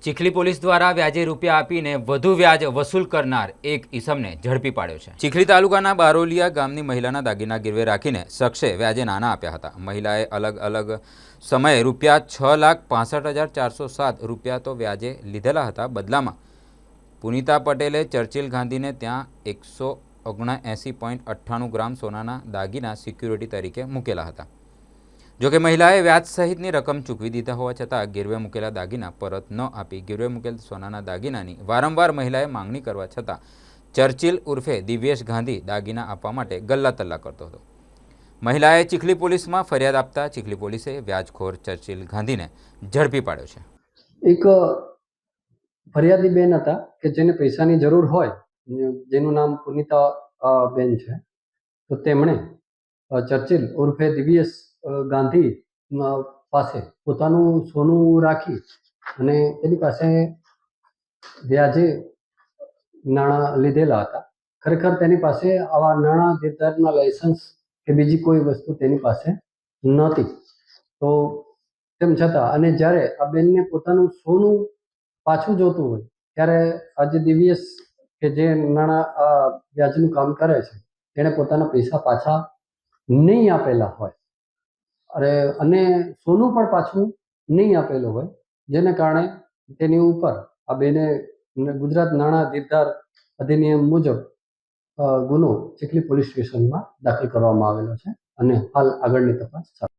Chikhli police દ્વારા વ્યાજે રૂપિયા આપીને વધુ વ્યાજ વસૂલ કરનાર એક ઈસમને ઝડપી પાડ્યો છે। ચીખલી તાલુકાના બારોલિયા ગામની મહિલાના દાગીના ગીરવે રાખીને શખ્સે વ્યાજે નાણાં આપ્યા હતા। મહિલાએ અલગ અલગ સમયે રૂપિયા 6,65,407 રૂપિયા તો વ્યાજે લીધેલા હતા। બદલામાં પુનિતા પટેલે ચર્ચિલ ગાંધીને ત્યાં 179.98 ગ્રામ સોનાના દાગીના સિક્યુરિટી તરીકે મૂકેલા હતા। જો કે મહિલાએ વ્યાજ સહિતની રકમ ચૂકવી દીધા હોવા છતાં ગીરવે મૂકેલા દાગીના પરત ન આપી ગીરવે મૂકેલ સોનાના દાગીનાની વારંવાર મહિલાએ માંગણી કરવા છતાં ચર્ચિલ ઉર્ફે દિવ્યેશ ગાંધી દાગીના આપવા માટે ગલ્લા તલ્લા કરતો હતો। મહિલાએ ચીખલી પોલીસમાં ફરિયાદ આપતા ચીખલી પોલીસે વ્યાજખોર ચર્ચિલ ગાંધીને ઝડપી પાડ્યો છે। એક ફરિયાદી બેન હતા કે જેને પૈસાની જરૂર હોય, જેનું નામ પુનિતા બેન છે, તો તેમણે ચર્ચિલ ઉર્ફે દિવ્યેશ ગાંધી પાસે પોતાનું સોનું રાખી અને તેની પાસે વ્યાજે નાણાં લીધેલા હતા। ખરેખર તેની પાસે આવા નાણાં ધીરધારના લાયસન્સ કે બીજી કોઈ વસ્તુ તેની પાસે નહોતી। તો તેમ છતાં અને જ્યારે આ બેનને પોતાનું સોનું પાછું જોતું હોય ત્યારે આજે દિવ્યેશ કે જે નાણાં વ્યાજનું કામ કરે છે તેણે પોતાના પૈસા પાછા નહીં આપેલા હોય અને સોનું પણ પાછું નહીં આપેલું હોય, જેને કારણે તેની ઉપર આ બેને ગુજરાત નાણાં ધીરધાર અધિનિયમ મુજબ ગુનો ચીખલી પોલીસ સ્ટેશનમાં દાખલ કરવામાં આવેલો છે અને હાલ આગળની તપાસ ચાલુ છે।